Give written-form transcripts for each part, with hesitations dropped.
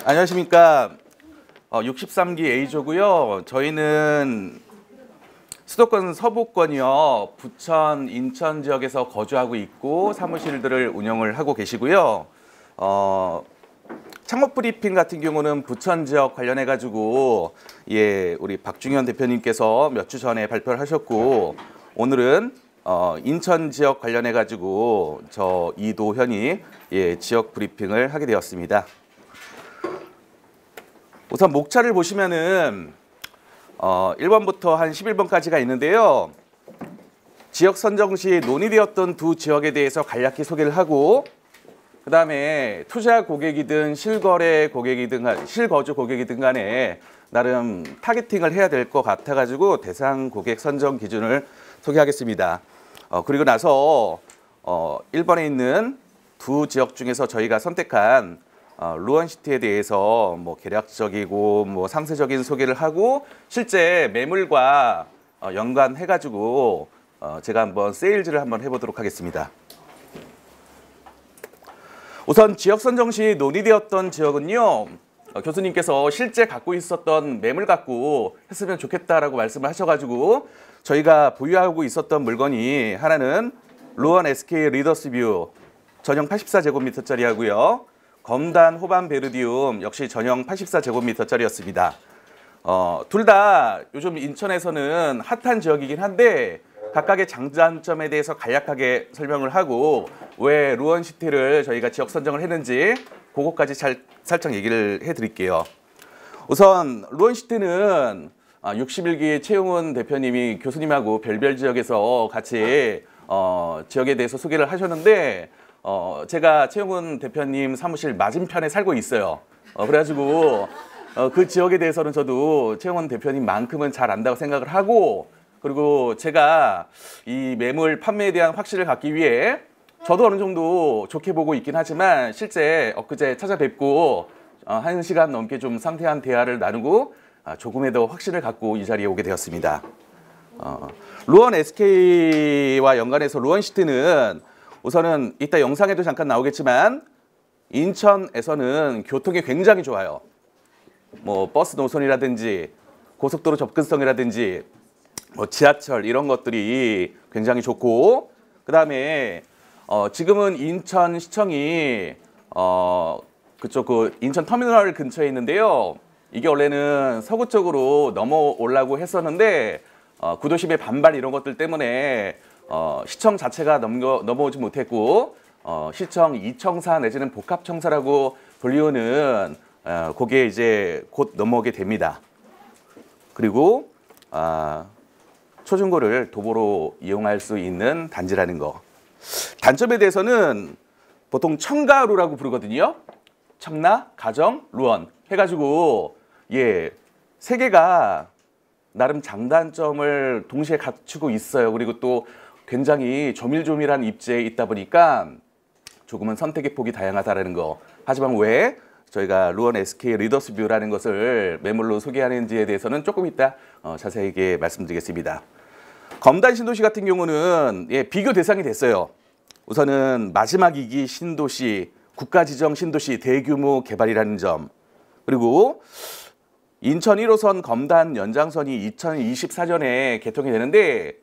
안녕하십니까. 63기 A조고요. 저희는 수도권 서부권이요. 부천, 인천 지역에서 거주하고 있고 사무실들을 운영을 하고 계시고요. 창업 브리핑 같은 경우는 부천 지역 관련해 가지고 우리 박중현 대표님께서 몇 주 전에 발표를 하셨고, 오늘은 인천 지역 관련해 가지고 저 이도현이 지역 브리핑을 하게 되었습니다. 우선 목차를 보시면은 1번부터 한 11번까지가 있는데요. 지역 선정 시 논의되었던 두 지역에 대해서 간략히 소개를 하고, 그 다음에 투자 고객이든 실거래 고객이든 실거주 고객이든 간에 나름 타겟팅을 해야 될 것 같아가지고 대상 고객 선정 기준을 소개하겠습니다. 그리고 나서 1번에 있는 두 지역 중에서 저희가 선택한 루원시티에 대해서 계략적이고 상세적인 소개를 하고, 실제 매물과 연관해가지고 제가 한번 세일즈를 한번 해보도록 하겠습니다. 우선 지역 선정 시 논의되었던 지역은요, 교수님께서 실제 갖고 있었던 매물 갖고 했으면 좋겠다라고 말씀을 하셔가지고 저희가 보유하고 있었던 물건이 하나는 루원 SK 리더스뷰 전용 84제곱미터짜리 하고요. 검단 호반 베르디움 역시 전용 84제곱미터짜리였습니다. 둘 다 요즘 인천에서는 핫한 지역이긴 한데 각각의 장단점에 대해서 간략하게 설명을 하고, 왜 루원시티를 저희가 지역 선정을 했는지 그것까지 살짝 얘기를 해드릴게요. 우선 루원시티는 61기 최용훈 대표님이 교수님하고 별별 지역에서 같이 지역에 대해서 소개를 하셨는데, 제가 최용훈 대표님 사무실 맞은편에 살고 있어요. 그래가지고 그 지역에 대해서는 저도 최용훈 대표님만큼은 잘 안다고 생각을 하고, 그리고 제가 이 매물 판매에 대한 확신을 갖기 위해 저도 어느 정도 좋게 보고 있긴 하지만 실제 엊그제 찾아뵙고 1시간 넘게 좀 상세한 대화를 나누고 조금의 더 확신을 갖고 이 자리에 오게 되었습니다. 루원 SK와 연관해서 루원시티는 우선은 이따 영상에도 잠깐 나오겠지만 인천에서는 교통이 굉장히 좋아요. 버스 노선이라든지 고속도로 접근성이라든지 지하철 이런 것들이 굉장히 좋고, 그 다음에 지금은 인천시청이 그쪽 인천 터미널 근처에 있는데요. 이게 원래는 서구 쪽으로 넘어오려고 했었는데 구도심의 반발 이런 것들 때문에 시청 자체가 넘어오지 못했고, 시청 이청사 내지는 복합청사라고 불리우는 거기에 이제 곧 넘어오게 됩니다. 그리고 초중고를 도보로 이용할 수 있는 단지라는 거. 단점에 대해서는 보통 청가루라고 부르거든요. 청라, 가정, 루원 해가지고 세 개가 나름 장단점을 동시에 갖추고 있어요. 그리고 또 굉장히 조밀조밀한 입지에 있다 보니까 조금은 선택의 폭이 다양하다는 거. 하지만 왜 저희가 루원 SK 리더스뷰라는 것을 매물로 소개하는지에 대해서는 조금 이따 자세하게 말씀드리겠습니다. 검단 신도시 같은 경우는 비교 대상이 됐어요. 우선은 마지막 2기 신도시, 국가지정 신도시 대규모 개발이라는 점, 그리고 인천 1호선 검단 연장선이 2024년에 개통이 되는데,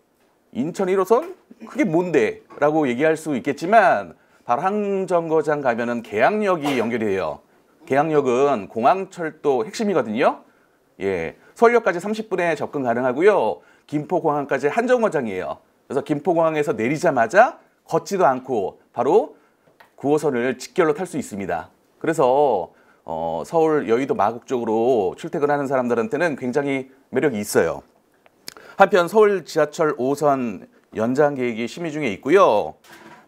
인천 1호선? 그게 뭔데? 라고 얘기할 수 있겠지만 바로 항정거장 가면은 계양역이 연결이 돼요. 계양역은 공항철도 핵심이거든요. 서울역까지 30분에 접근 가능하고요. 김포공항까지 한정거장이에요. 그래서 김포공항에서 내리자마자 걷지도 않고 바로 9호선을 직결로 탈 수 있습니다. 그래서 서울 여의도 마곡 쪽으로 출퇴근하는 사람들한테는 굉장히 매력이 있어요. 한편 서울 지하철 5호선 연장 계획이 심의 중에 있고요.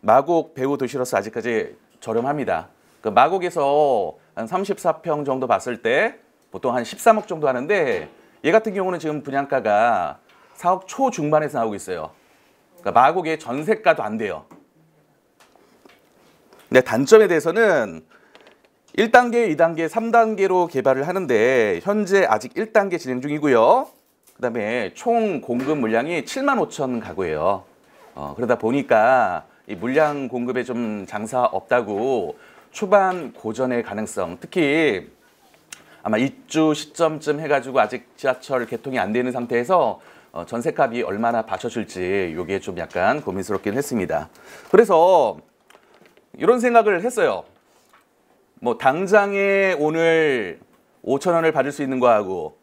마곡 배후 도시로서 아직까지 저렴합니다. 그 마곡에서 한 34평 정도 봤을 때 보통 한 13억 정도 하는데, 얘 같은 경우는 지금 분양가가 4억 초중반에서 나오고 있어요. 그러니까 마곡의 전세가도 안 돼요. 근데 단점에 대해서는 1단계, 2단계, 3단계로 개발을 하는데 현재 아직 1단계 진행 중이고요. 그 다음에 총 공급 물량이 7만 5천 가구예요. 그러다 보니까 이 물량 공급에 좀 장사 없다고 초반 고전의 가능성, 특히 아마 입주 시점쯤 해가지고 아직 지하철 개통이 안 되는 상태에서 전셋값이 얼마나 받쳐줄지 이게 좀 약간 고민스럽긴 했습니다. 그래서 이런 생각을 했어요. 뭐 당장에 오늘 5천 원을 받을 수 있는 거하고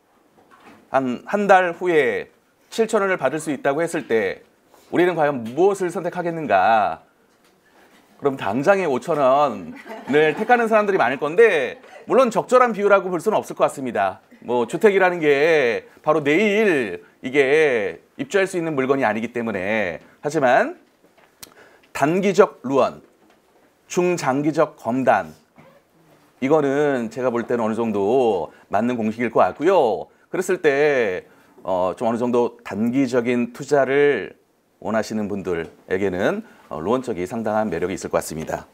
한 달 후에 7천 원을 받을 수 있다고 했을 때 우리는 과연 무엇을 선택하겠는가? 그럼 당장에 5천 원을 택하는 사람들이 많을 건데 물론 적절한 비율이라고 볼 수는 없을 것 같습니다. 뭐 주택이라는 게 바로 내일 이게 입주할 수 있는 물건이 아니기 때문에 하지만 단기적 루언, 중장기적 검단 이거는 제가 볼 때는 어느 정도 맞는 공식일 것 같고요. 그랬을 때 좀 어느 정도 단기적인 투자를 원하시는 분들에게는 루언 쪽이 상당한 매력이 있을 것 같습니다.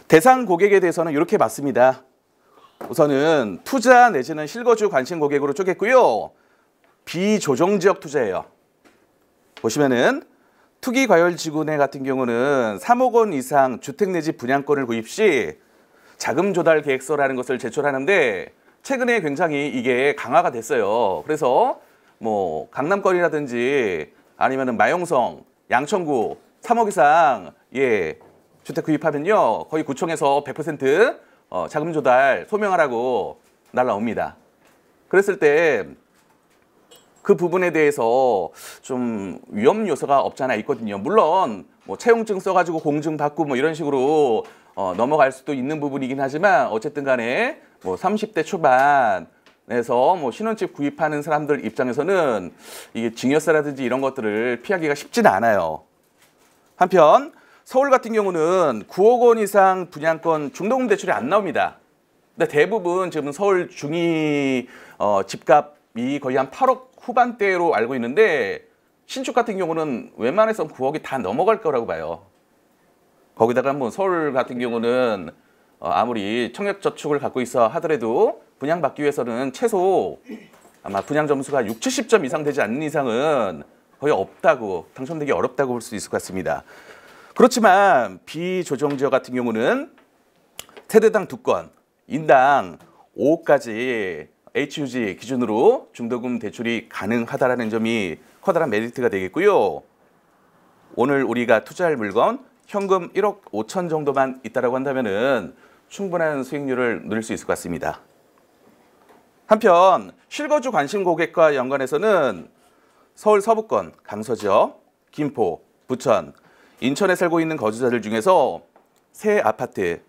대상 고객에 대해서는 이렇게 봤습니다. 우선은 투자 내지는 실거주 관심 고객으로 쪼갰고요. 비조정지역 투자예요. 보시면은 투기과열지구내 같은 경우는 3억 원 이상 주택 내지 분양권을 구입 시 자금 조달 계획서라는 것을 제출하는데 최근에 굉장히 이게 강화가 됐어요. 그래서 뭐 강남거리라든지 아니면은 마용성, 양천구 3억 이상 주택 구입하면요 거의 구청에서 100% 자금 조달 소명하라고 날라옵니다. 그랬을 때 그 부분에 대해서 좀 위험 요소가 없지 않아 있거든요. 물론 뭐 채용증 써가지고 공증 받고 뭐 이런 식으로 넘어갈 수도 있는 부분이긴 하지만 어쨌든 간에 뭐 30대 초반에서 뭐 신혼집 구입하는 사람들 입장에서는 이게 증여세라든지 이런 것들을 피하기가 쉽지는 않아요. 한편 서울 같은 경우는 9억 원 이상 분양권 중도금 대출이 안 나옵니다. 근데 대부분 지금 서울 중위 집값이 거의 한 8억 후반대로 알고 있는데 신축 같은 경우는 웬만해서 9억이 다 넘어갈 거라고 봐요. 거기다가 뭐 서울 같은 경우는 아무리 청약저축을 갖고 있어 하더라도 분양받기 위해서는 최소 아마 분양 점수가 60, 70점 이상 되지 않는 이상은 거의 없다고, 당첨되기 어렵다고 볼 수 있을 것 같습니다. 그렇지만 비조정지역 같은 경우는 세대당 2건, 인당 5억까지 HUG 기준으로 중도금 대출이 가능하다는 점이 커다란 메리트가 되겠고요. 오늘 우리가 투자할 물건 현금 1억 5천 정도만 있다라고 한다면은 충분한 수익률을 누릴 수 있을 것 같습니다. 한편 실거주 관심 고객과 연관해서는 서울 서부권, 강서지역, 김포, 부천, 인천에 살고 있는 거주자들 중에서 새 아파트,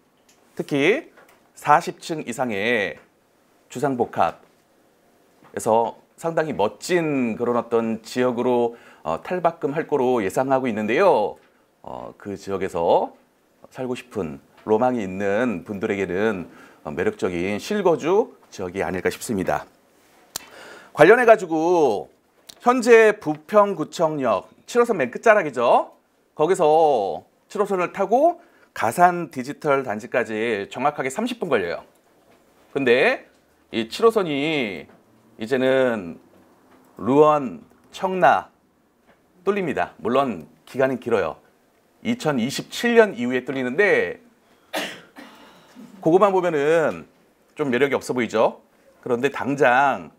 특히 40층 이상의 주상복합에서 상당히 멋진 그런 어떤 지역으로 탈바꿈 할 거로 예상하고 있는데요. 그 지역에서 살고 싶은 로망이 있는 분들에게는 매력적인 실거주 지역이 아닐까 싶습니다. 관련해가지고 현재 부평구청역 7호선 맨 끝자락이죠. 거기서 7호선을 타고 가산 디지털 단지까지 정확하게 30분 걸려요. 근데 이 7호선이 이제는 루원, 청라 뚫립니다. 물론 기간은 길어요. 2027년 이후에 뚫리는데 그거만 보면은 좀 매력이 없어 보이죠. 그런데 당장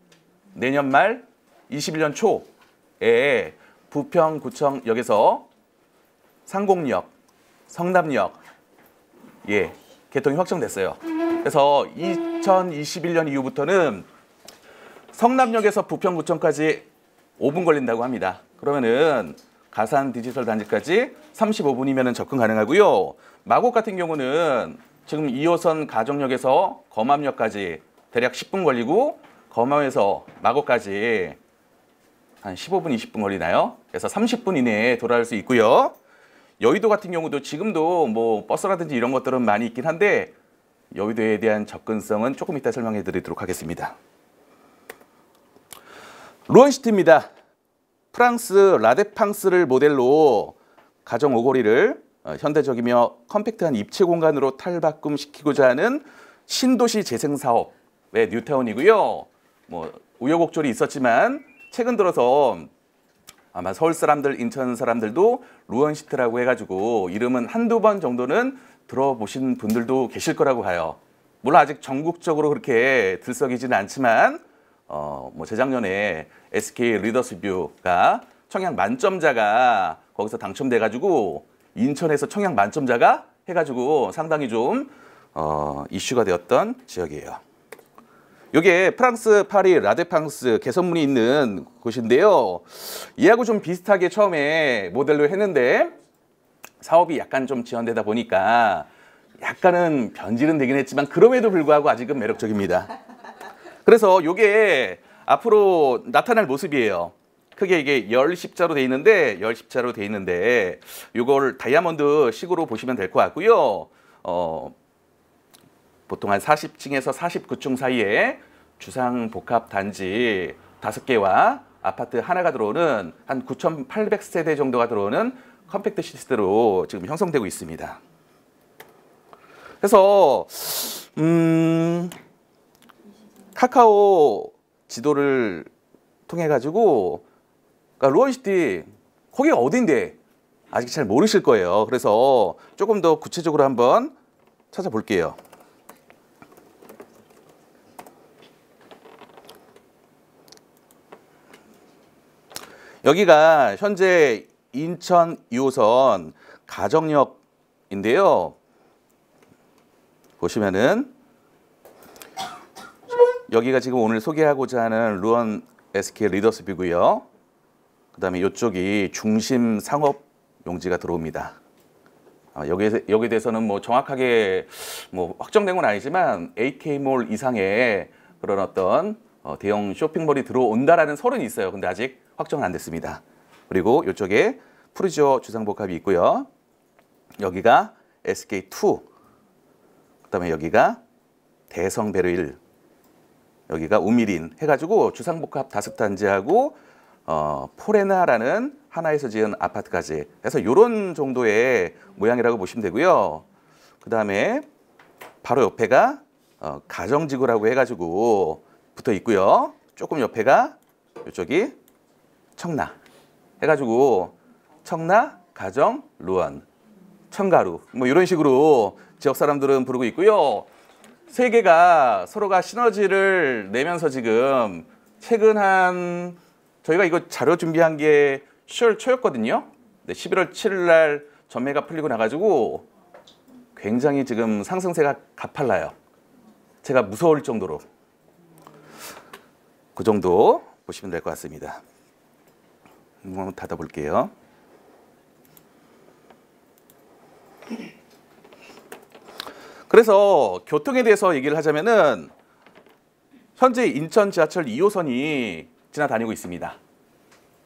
내년 말 21년 초에 부평구청역에서 상공역, 성남역 개통이 확정됐어요. 그래서 2021년 이후부터는 성남역에서 부평구청까지 5분 걸린다고 합니다. 그러면은 가산 디지털 단지까지 35분이면 접근 가능하고요. 마곡 같은 경우는 지금 2호선 가정역에서 검암역까지 대략 10분 걸리고 검암에서 마곡까지 한 15분, 20분 걸리나요? 그래서 30분 이내에 돌아올 수 있고요. 여의도 같은 경우도 지금도 뭐 버스라든지 이런 것들은 많이 있긴 한데 여의도에 대한 접근성은 조금 이따 설명해 드리도록 하겠습니다. 루원시티입니다. 프랑스 라데팡스를 모델로 가정 오거리를 현대적이며 컴팩트한 입체 공간으로 탈바꿈시키고자 하는 신도시 재생 사업의 뉴타운이고요. 뭐 우여곡절이 있었지만 최근 들어서 아마 서울 사람들, 인천 사람들도 루원시티라고 해가지고 이름은 한두 번 정도는 들어보신 분들도 계실 거라고 봐요. 물론 아직 전국적으로 그렇게 들썩이지는 않지만 뭐 재작년에 SK 리더스뷰가 청약 만점자가 거기서 당첨돼가지고 인천에서 청약 만점자가 해가지고 상당히 좀 이슈가 되었던 지역이에요. 이게 프랑스 파리 라데팡스 개선문이 있는 곳인데요. 이하고 좀 비슷하게 처음에 모델로 했는데 사업이 약간 좀 지연되다 보니까 약간은 변질은 되긴 했지만 그럼에도 불구하고 아직은 매력적입니다. 그래서 이게 앞으로 나타날 모습이에요. 크게 이게 열십자로 돼 있는데 이걸 다이아몬드 식으로 보시면 될 것 같고요. 보통 한 40층에서 49층 사이에 주상복합 단지 5개와 아파트 하나가 들어오는 한 9,800세대 정도가 들어오는 컴팩트 시티로 지금 형성되고 있습니다. 그래서 카카오 지도를 통해 가지고 그러니까 루원시티 거기가 어딘데 아직 잘 모르실 거예요. 그래서 조금 더 구체적으로 한번 찾아볼게요. 여기가 현재 인천 2호선 가정역인데요. 보시면은 여기가 지금 오늘 소개하고자 하는 루원 SK 리더스뷰고요. 그다음에 이쪽이 중심 상업 용지가 들어옵니다. 여기에 대해서는 뭐 정확하게 뭐 확정된 건 아니지만 AK몰 이상의 그런 어떤 대형 쇼핑몰이 들어온다라는 설은 있어요. 근데 아직 확정은 안 됐습니다. 그리고 이쪽에 푸르지오 주상복합이 있고요. 여기가 SK2, 그다음에 여기가 대성베르일, 여기가 우미린 해가지고 주상복합 5단지하고 포레나라는 하나에서 지은 아파트까지 해서 이런 정도의 모양이라고 보시면 되고요. 그 다음에 바로 옆에가 가정지구라고 해가지고 붙어 있고요. 조금 옆에가 이쪽이 청라 해가지고 청라, 가정, 루원, 청가루 뭐 이런 식으로 지역 사람들은 부르고 있고요. 세 개가 서로가 시너지를 내면서 지금 최근 한 저희가 이거 자료 준비한 게 10월 초였거든요. 네, 11월 7일 날 전매가 풀리고 나가지고 굉장히 지금 상승세가 가팔라요. 제가 무서울 정도로. 그 정도 보시면 될 것 같습니다. 한번 닫아볼게요. 그래서 교통에 대해서 얘기를 하자면은 현재 인천 지하철 2호선이 지나다니고 있습니다.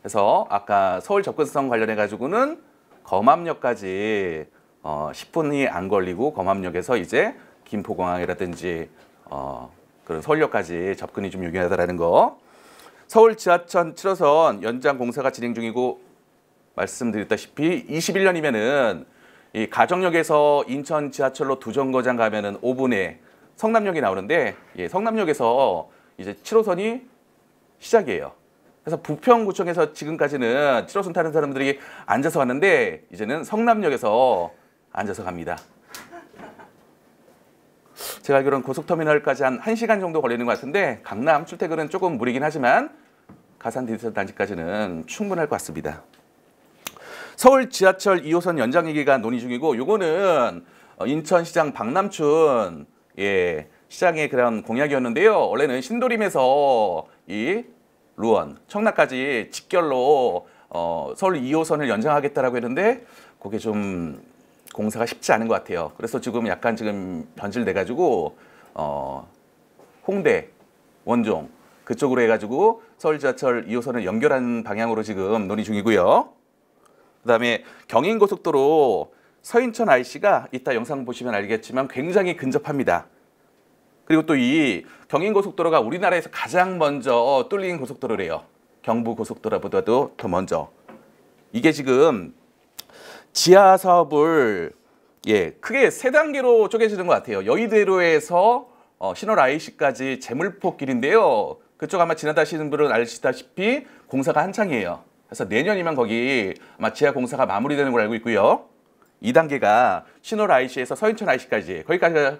그래서 아까 서울 접근성 관련해 가지고는 검암역까지 10분이 안 걸리고 검암역에서 이제 김포공항이라든지 그런 서울역까지 접근이 좀 유리하다라는 거. 서울 지하철 7호선 연장 공사가 진행 중이고 말씀드렸다시피 21년이면은 이 가정역에서 인천 지하철로 두 정거장 가면은 5분에 성남역이 나오는데 성남역에서 이제 7호선이 시작이에요. 그래서 부평구청에서 지금까지는 7호선 타는 사람들이 앉아서 갔는데 이제는 성남역에서 앉아서 갑니다. 제가 알기로는 고속터미널까지 한 1시간 정도 걸리는 것 같은데 강남 출퇴근은 조금 무리긴 하지만 가산 디지털 단지까지는 충분할 것 같습니다. 서울 지하철 2호선 연장 얘기가 논의 중이고 요거는 인천시장 박남춘 시장의 그런 공약이었는데요. 원래는 신도림에서 이 루원, 청라까지 직결로 서울 2호선을 연장하겠다라고 했는데 그게 좀 공사가 쉽지 않은 것 같아요. 그래서 지금 약간 지금 변질돼 가지고 홍대, 원종 그쪽으로 해가지고 서울 지하철 2호선을 연결하는 방향으로 지금 논의 중이고요. 그다음에 경인고속도로 서인천 IC가 이따 영상 보시면 알겠지만 굉장히 근접합니다. 그리고 또 이 경인고속도로가 우리나라에서 가장 먼저 뚫린 고속도로래요. 경부고속도로보다도 더 먼저. 이게 지금 지하 사업을 크게 세 단계로 쪼개지는 것 같아요. 여의대로에서 신월 IC까지 제물포길인데요. 그쪽 아마 지나다시는 분은 아시다시피 공사가 한창이에요. 그래서 내년이면 거기 아마 지하 공사가 마무리되는 걸 알고 있고요. 2단계가 신월 IC에서 서인천 IC까지 거기까지가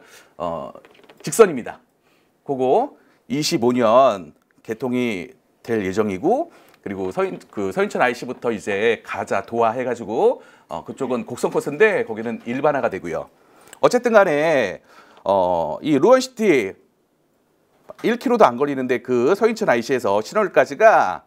직선입니다. 그거 25년 개통이 될 예정이고, 그리고 서인천 IC부터 이제 가자 도화 해가지고 그쪽은 곡선 코스인데 거기는 일반화가 되고요. 어쨌든 간에 이 루원시티 1km도 안 걸리는데 그 서인천 IC에서 신월까지가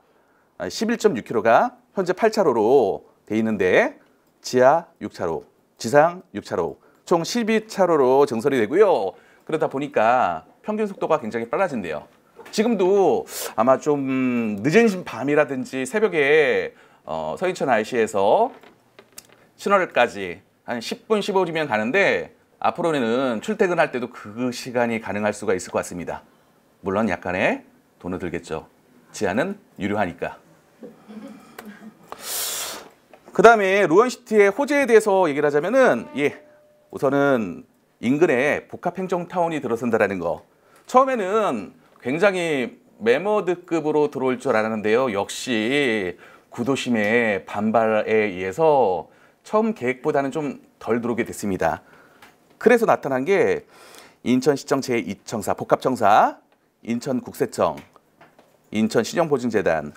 11.6km가 현재 8차로로 돼 있는데 지하 6차로, 지상 6차로, 총 12차로로 증설이 되고요. 그러다 보니까 평균 속도가 굉장히 빨라진대요. 지금도 아마 좀 늦은 밤이라든지 새벽에 서인천 IC에서 신월까지 한 10분, 15분이면 가는데 앞으로는 출퇴근할 때도 그 시간이 가능할 수가 있을 것 같습니다. 물론 약간의 돈은 들겠죠. 지하는 유료하니까. 그 다음에 루원시티의 호재에 대해서 얘기를 하자면은 우선은 인근에 복합행정타운이 들어선다라는 거. 처음에는 굉장히 매머드급으로 들어올 줄 알았는데요. 역시 구도심의 반발에 의해서 처음 계획보다는 좀 덜 들어오게 됐습니다. 그래서 나타난 게 인천시청 제2청사, 복합청사, 인천국세청, 인천신용보증재단,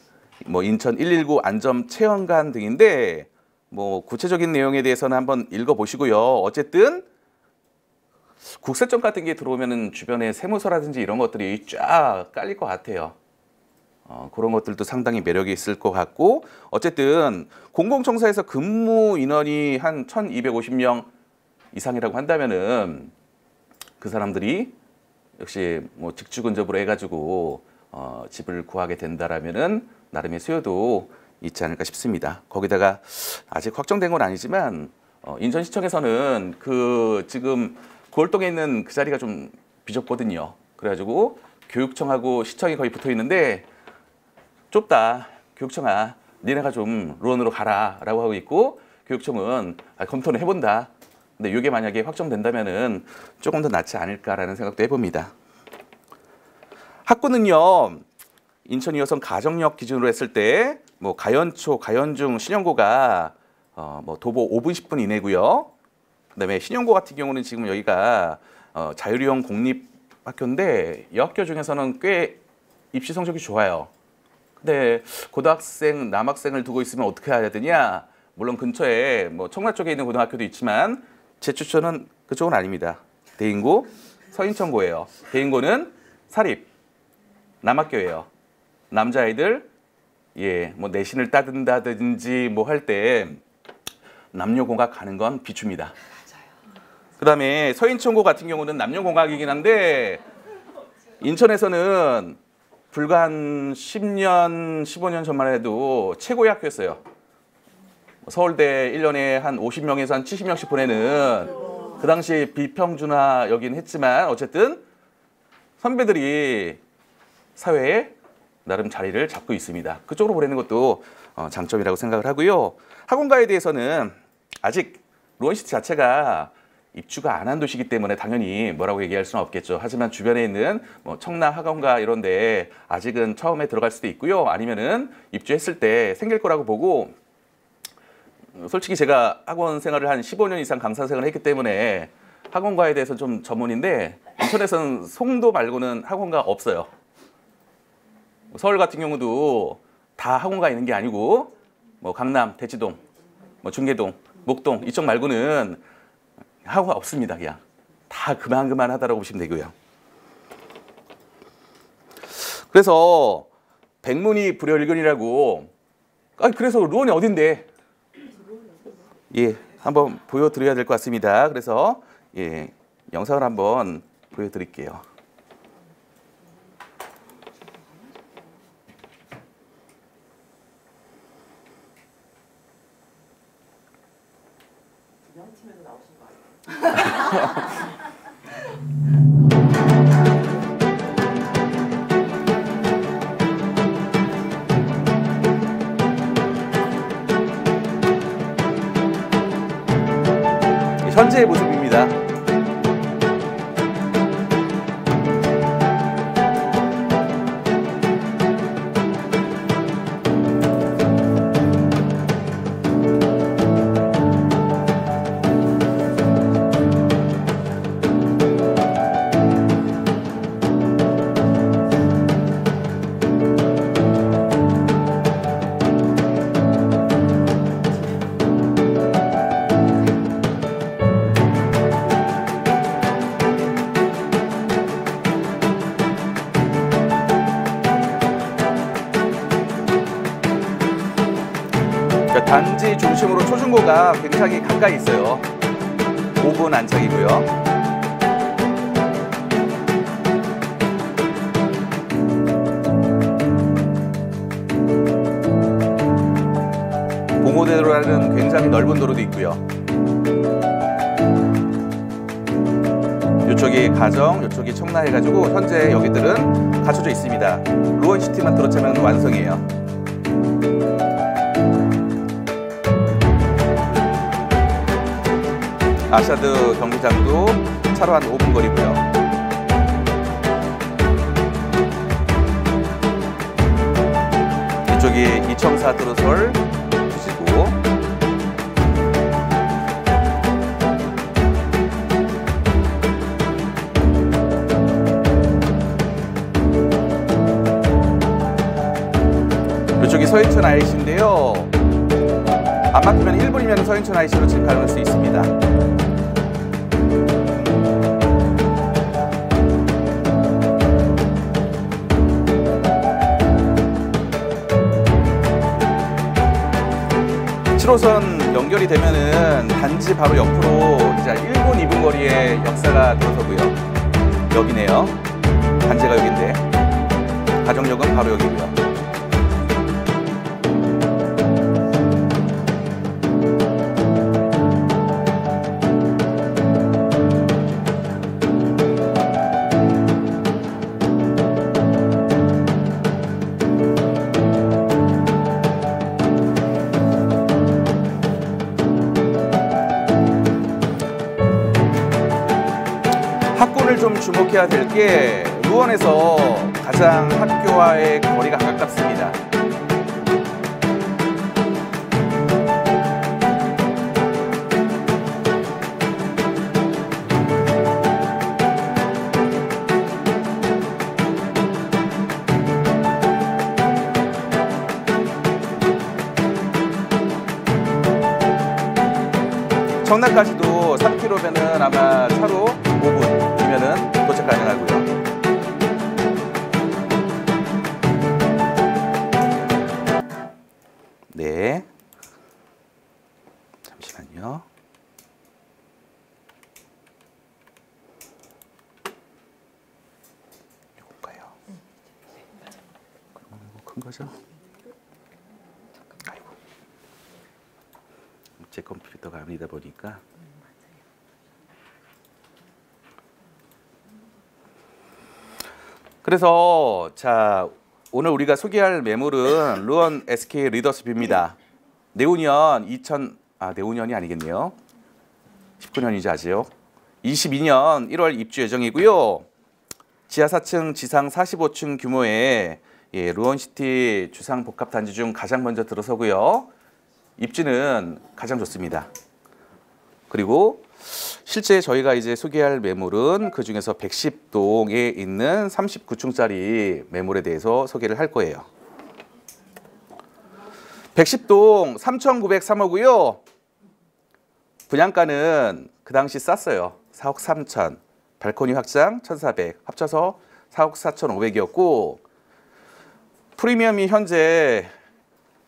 인천 119 안전체험관 등인데 구체적인 내용에 대해서는 한번 읽어보시고요. 어쨌든 국세청 같은 게 들어오면은 주변에 세무서라든지 이런 것들이 쫙 깔릴 것 같아요. 그런 것들도 상당히 매력이 있을 것 같고, 어쨌든 공공청사에서 근무 인원이 한 1,250명 이상이라고 한다면은 그 사람들이 역시 직주 근접으로 해가지고 집을 구하게 된다라면은 나름의 수요도 있지 않을까 싶습니다. 거기다가 아직 확정된 건 아니지만 인천시청에서는 지금 구월동에 있는 그 자리가 좀 비좁거든요. 그래가지고 교육청하고 시청이 거의 붙어 있는데 좁다. 교육청아, 니네가 좀 루원으로 가라 라고 하고 있고, 교육청은 검토는 해본다. 근데 이게 만약에 확정된다면은 조금 더 낫지 않을까라는 생각도 해봅니다. 학구는요, 인천 2호선 가정역 기준으로 했을 때 가연초, 가연중, 신영고가 도보 5분 10분 이내고요. 그다음에 신영고 같은 경우는 지금 여기가 자율형 공립학교인데 여학교 중에서는 꽤 입시 성적이 좋아요. 근데 고등학생, 남학생을 두고 있으면 어떻게 해야 되냐? 물론 근처에 청라 쪽에 있는 고등학교도 있지만 제 추천은 그쪽은 아닙니다. 대인고, 서인천고예요. 대인고는 사립, 남학교예요. 남자아이들 내신을 따든다든지 할 때 남녀공학 가는 건 비춥니다. 그 다음에 서인천고 같은 경우는 남녀공학이긴 한데 인천에서는 불과 한 10년, 15년 전만 해도 최고의 학교였어요. 서울대 1년에 한 50명에서 한 70명씩 보내는, 그 당시 비평준화여긴 했지만 어쨌든 선배들이 사회에 나름 자리를 잡고 있습니다. 그쪽으로 보내는 것도 장점이라고 생각을 하고요. 학원가에 대해서는 아직 루원시티 자체가 입주가 안 한 도시이기 때문에 당연히 뭐라고 얘기할 수는 없겠죠. 하지만 주변에 있는 청라 학원가 이런 데 아직은 처음에 들어갈 수도 있고요. 아니면은 입주했을 때 생길 거라고 보고, 솔직히 제가 학원 생활을 한 15년 이상 강사 생활을 했기 때문에 학원가에 대해서 좀 전문인데 인천에서는 송도 말고는 학원가 없어요. 서울 같은 경우도 다 학원가 있는 게 아니고 강남, 대치동, 중계동, 목동 이쪽 말고는 학원가 없습니다. 그냥 다 그만하다라고 보시면 되고요. 그래서 백문이 불여일견이라고, 그래서 루원이 어딘데? 한번 보여드려야 될 것 같습니다. 그래서 영상을 한번 보여드릴게요. 명팀에도 나오신 거 아니에요? 현재의 모습입니다. 시티 중심으로 초중고가 굉장히 가까이 있어요. 5분 안착이고요. 봉오대로라는 굉장히 넓은 도로도 있고요. 이쪽이 가정, 이쪽이 청라 해가지고 현재 여기들은 갖춰져 있습니다. 루원시티만 들어차면 완성이에요. 아샤드 경기장도 차로 한 5분 거리고요. 이쪽이 이청사 들어설 보시고, 이쪽이 서인천 IC인데요. 안 막히면 1분이면 서인천 IC로 진입할 수 있습니다. 칠호선 연결이 되면은 단지 바로 옆으로 이제 1분, 2분 거리에 역사가 들어서고요. 여기네요. 단지가 여기인데 가정역은 바로 여기고요. 학군을 좀 주목해야 될 게 루원에서 가장 학교와의 거리가 가깝습니다. 청라까지도 3km면은 아마 차로 5분이면은 도착 가능하고요. 네. 잠시만요. 이건가요? 그럼 이거 큰 거죠? 아이고. 제 컴퓨터가 아니다 보니까. 그래서 자, 오늘 우리가 소개할 매물은 루원 SK 리더스뷰입니다. 내후년 내후년이 아니겠네요. 19년이죠, 아직. 22년 1월 입주 예정이고요. 지하 4층, 지상 45층 규모의 루원시티 주상복합단지 중 가장 먼저 들어서고요. 입지는 가장 좋습니다. 그리고 실제 저희가 이제 소개할 매물은 그 중에서 110동에 있는 39층짜리 매물에 대해서 소개를 할 거예요. 110동 3,903호고요. 분양가는 그 당시 쌌어요. 4억 3천. 발코니 확장 1,400. 합쳐서 4억 4,500이었고 프리미엄이 현재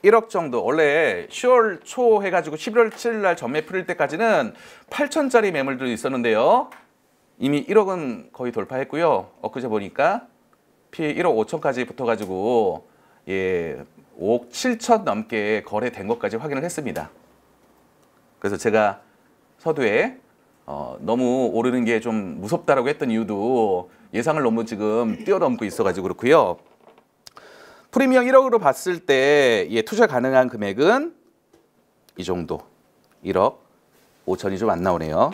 1억 정도. 원래 10월 초 해가지고 11월 7일 날 전매 풀릴 때까지는 8천짜리 매물들이 있었는데요. 이미 1억은 거의 돌파했고요. 엊그제 보니까 피 1억 5천까지 붙어가지고 5억 7천 넘게 거래된 것까지 확인을 했습니다. 그래서 제가 서두에 너무 오르는 게 좀 무섭다라고 했던 이유도 예상을 너무 지금 뛰어넘고 있어가지고 그렇고요. 프리미엄 1억으로 봤을 때 투자 가능한 금액은 이 정도. 1억 5천이 좀 안 나오네요.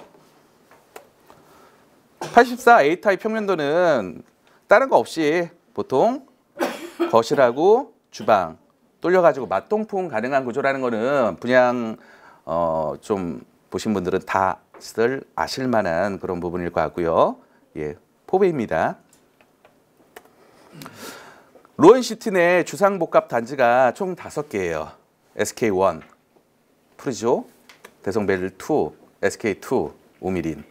84 A타입 평면도는 다른 거 없이 보통 거실하고 주방 뚫려가지고 맞동풍 가능한 구조라는 거는 분양 좀 보신 분들은 다들 아실 만한 그런 부분일 것 같고요. 포베입니다. 루원시티 내 주상복합 단지가 총 5개예요. SK1, 프리조, 대성벨2, SK2, 오미린.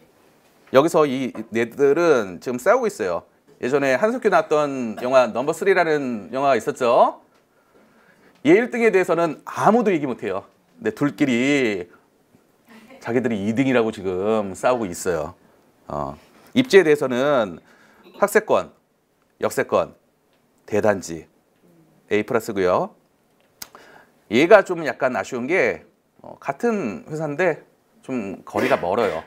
여기서 이 네들은 지금 싸우고 있어요. 예전에 한석규 나왔던 영화 넘버 3라는 영화가 있었죠. 얘 1등에 대해서는 아무도 얘기 못해요. 근데 둘끼리 자기들이 2등이라고 지금 싸우고 있어요. 입지에 대해서는 학세권, 역세권, 대단지 A 플러스고요. 얘가 좀 약간 아쉬운 게 같은 회사인데 좀 거리가 멀어요.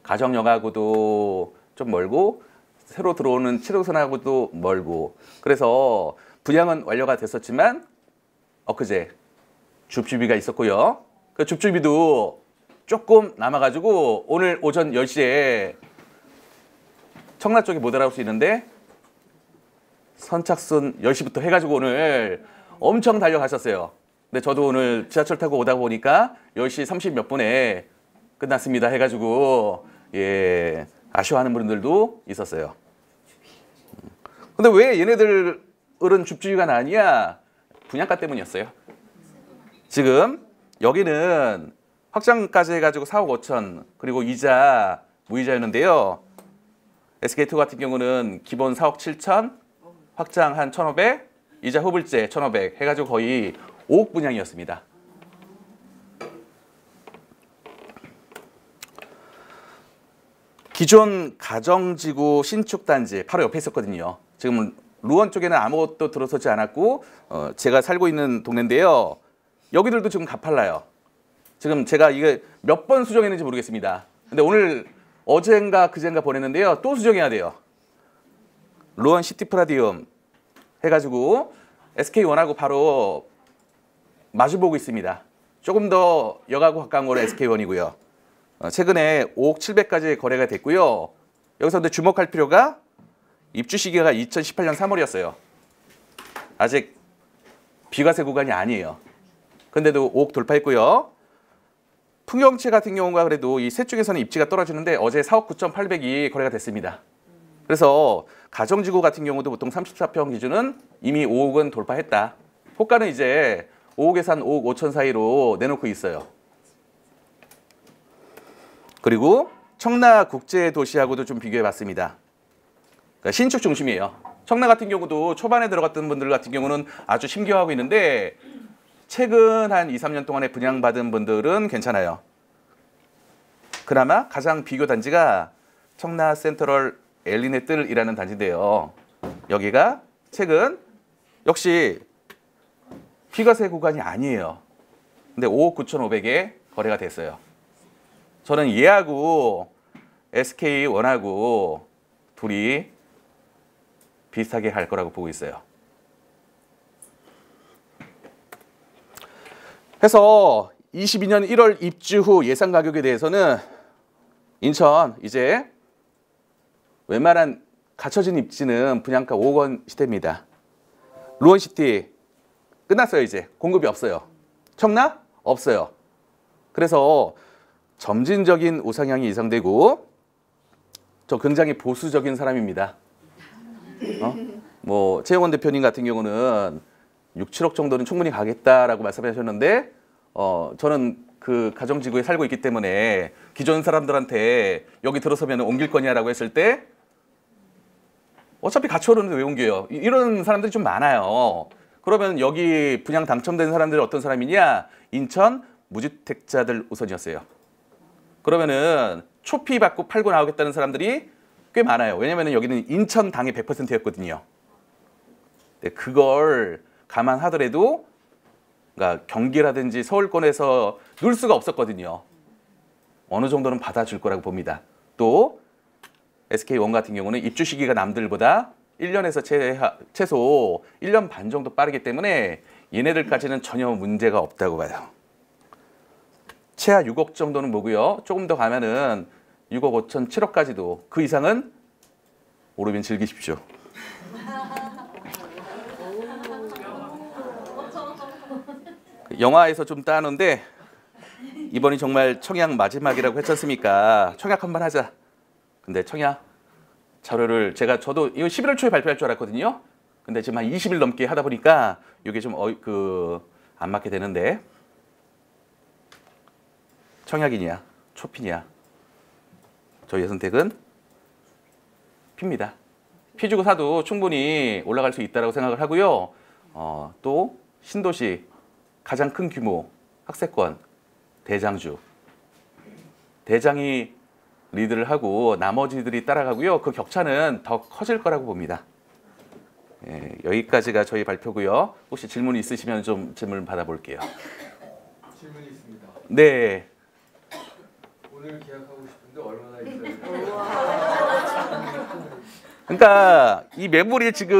가정역하고도 좀 멀고 새로 들어오는 7호선하고도 멀고 그래서 분양은 완료가 됐었지만 엊그제 줍줍이가 있었고요. 그 줍줍이도 조금 남아가지고 오늘 오전 10시에 청라 쪽에 못 알아올 수 있는데 선착순 10시부터 해가지고 오늘 엄청 달려가셨어요. 근데 저도 오늘 지하철 타고 오다 보니까 10시 30 몇 분에 끝났습니다 해가지고 예 아쉬워하는 분들도 있었어요. 근데 왜 얘네들은 줍줍이가 나냐? 분양가 때문이었어요. 지금 여기는 확장까지 해가지고 4억 5천 그리고 이자 무이자였는데요. SK2 같은 경우는 기본 4억 7천 확장 한 1,500 이자 후불제 1,500 해가지고 거의 5억 분양이었습니다. 기존 가정지구 신축단지 바로 옆에 있었거든요. 지금 루원 쪽에는 아무것도 들어서지 않았고 제가 살고 있는 동네인데요. 여기들도 지금 가팔라요. 지금 제가 이게 몇 번 수정했는지 모르겠습니다. 근데 오늘 어젠가 그젠가 보냈는데요. 또 수정해야 돼요. 루원 시티프라디움 해가지고 SK1하고 바로 마주보고 있습니다. 조금 더 역하고 가까운 거는 SK1이고요. 최근에 5억 700까지 거래가 됐고요. 여기서 근데 주목할 필요가 입주 시기가 2018년 3월이었어요. 아직 비과세 구간이 아니에요. 근데도 5억 돌파했고요. 풍경채 같은 경우가 그래도 이 셋 중에서는 입지가 떨어지는데 어제 4억 9,800이 거래가 됐습니다. 그래서 가정지구 같은 경우도 보통 34평 기준은 이미 5억은 돌파했다. 호가는 이제 5억에서 한 5억 5천 사이로 내놓고 있어요. 그리고 청라 국제도시하고도 좀 비교해봤습니다. 그러니까 신축 중심이에요. 청라 같은 경우도 초반에 들어갔던 분들 같은 경우는 아주 힘겨워하고 있는데 최근 한 2, 3년 동안에 분양받은 분들은 괜찮아요. 그나마 가장 비교 단지가 청라 센트럴 엘리네뜰이라는 단지인데요. 여기가 최근 역시 비과세 구간이 아니에요. 근데 5억 9,500에 거래가 됐어요. 저는 얘하고 SK1하고 둘이 비슷하게 할 거라고 보고 있어요. 해서 22년 1월 입주 후 예상 가격에 대해서는 인천 이제 웬만한 갖춰진 입지는 분양가 5억 원 시대입니다. 루원시티 끝났어요. 이제 공급이 없어요. 청라 없어요. 그래서 점진적인 우상향이 예상되고 저 굉장히 보수적인 사람입니다. 뭐 최영원 대표님 같은 경우는 6, 7억 정도는 충분히 가겠다라고 말씀하셨는데 저는 그 가정지구에 살고 있기 때문에 기존 사람들한테 여기 들어서면 옮길 거냐라고 했을 때 어차피 같이 오르는데 왜 옮겨요? 이런 사람들이 좀 많아요. 그러면 여기 분양 당첨된 사람들이 어떤 사람이냐? 인천 무주택자들 우선이었어요. 그러면은 초피 받고 팔고 나오겠다는 사람들이 꽤 많아요. 왜냐면 여기는 인천 당의 100%였거든요. 그걸 감안하더라도 그러니까 경기라든지 서울권에서 누릴 수가 없었거든요. 어느 정도는 받아줄 거라고 봅니다. 또 SK1 같은 경우는 입주 시기가 남들보다 1년에서 최소 1년 반 정도 빠르기 때문에 얘네들까지는 전혀 문제가 없다고 봐요. 최하 6억 정도는 뭐고요. 조금 더 가면은 6억 5천, 7억까지도 그 이상은 오르면 즐기십시오. 영화에서 좀 따는데 이번이 정말 청약 마지막이라고 했지 않습니까? 청약 한번 하자. 근데 청약 자료를 저도 이거 11월 초에 발표할 줄 알았거든요. 근데 지금 한 20일 넘게 하다 보니까 이게 좀 안 맞게 되는데 청약이냐 초피냐 저희의 선택은 피입니다. 피 주고 사도 충분히 올라갈 수 있다고 생각을 하고요. 또 신도시 가장 큰 규모 학세권 대장주. 대장이 리드를 하고 나머지들이 따라가고요. 그 격차는 더 커질 거라고 봅니다. 예, 여기까지가 저희 발표고요. 혹시 질문 있으시면 좀 질문 받아볼게요. 질문이 있습니다. 네. 오늘 계약하고 싶은데 얼마나 있어야 그러니까 이 매물이 지금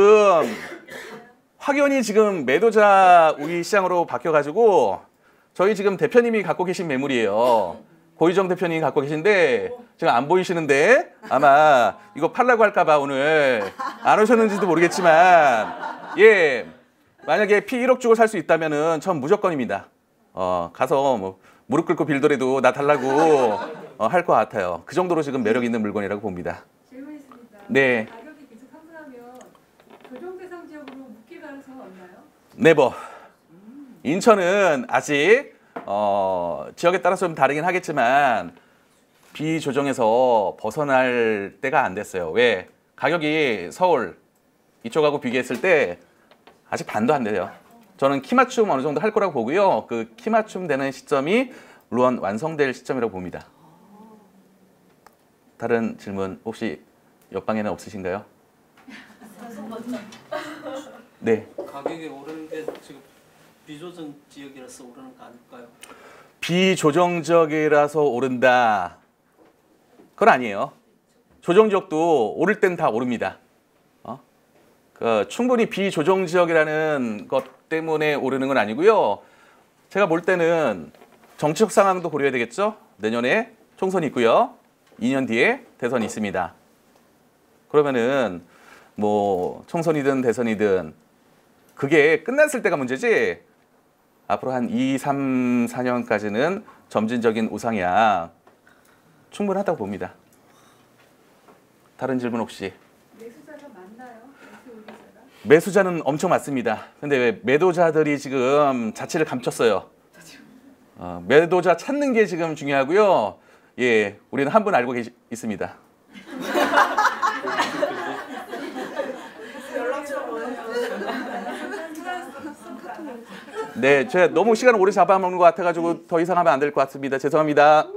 확연히 지금 매도자 우위 시장으로 바뀌어가지고 저희 지금 대표님이 갖고 계신 매물이에요. 고희정 대표님이 갖고 계신데 지금 안 보이시는데 아마 이거 팔라고 할까봐 오늘 안 오셨는지도 모르겠지만 예 만약에 피 1억 주고 살 수 있다면은 전 무조건입니다. 가서 뭐 무릎 꿇고 빌더라도 나 달라고 할 것 같아요. 그 정도로 지금 매력 있는 물건이라고 봅니다. 질문 있습니다. 네. 가격이 계속 상승하면 조정 대상 지역으로 묶일 가능성은 없나요? 네버. 인천은 아직 지역에 따라서 좀 다르긴 하겠지만 비조정에서 벗어날 때가 안 됐어요. 왜? 가격이 서울 이쪽하고 비교했을 때 아직 반도 안 돼요. 저는 키 맞춤 어느 정도 할 거라고 보고요. 그 키 맞춤 되는 시점이 물론 완성될 시점이라고 봅니다. 다른 질문 혹시 옆방에는 없으신가요? 네. 가격이 오르는 게 지금 비조정 지역이라서 오르는 거 아닐까요? 비조정 지역이라서 오른다. 그건 아니에요. 조정 지역도 오를 땐 다 오릅니다. 충분히 비조정 지역이라는 것 때문에 오르는 건 아니고요. 제가 볼 때는 정치적 상황도 고려해야 되겠죠. 내년에 총선이 있고요. 2년 뒤에 대선이 있습니다. 그러면은 뭐 총선이든 대선이든 그게 끝났을 때가 문제지. 앞으로 한 2, 3, 4년까지는 점진적인 우상향 충분하다고 봅니다. 다른 질문 혹시? 매수자가 많나요? 매수자가? 매수자는 엄청 많습니다. 근데 왜 매도자들이 지금 자취를 감췄어요. 매도자 찾는 게 지금 중요하고요. 예, 우리는 한 분 알고 있습니다. 연락처 뭐예요? 네, 제가 너무 시간을 오래 잡아먹는 것 같아가지고 더 이상 하면 안 될 것 같습니다. 죄송합니다.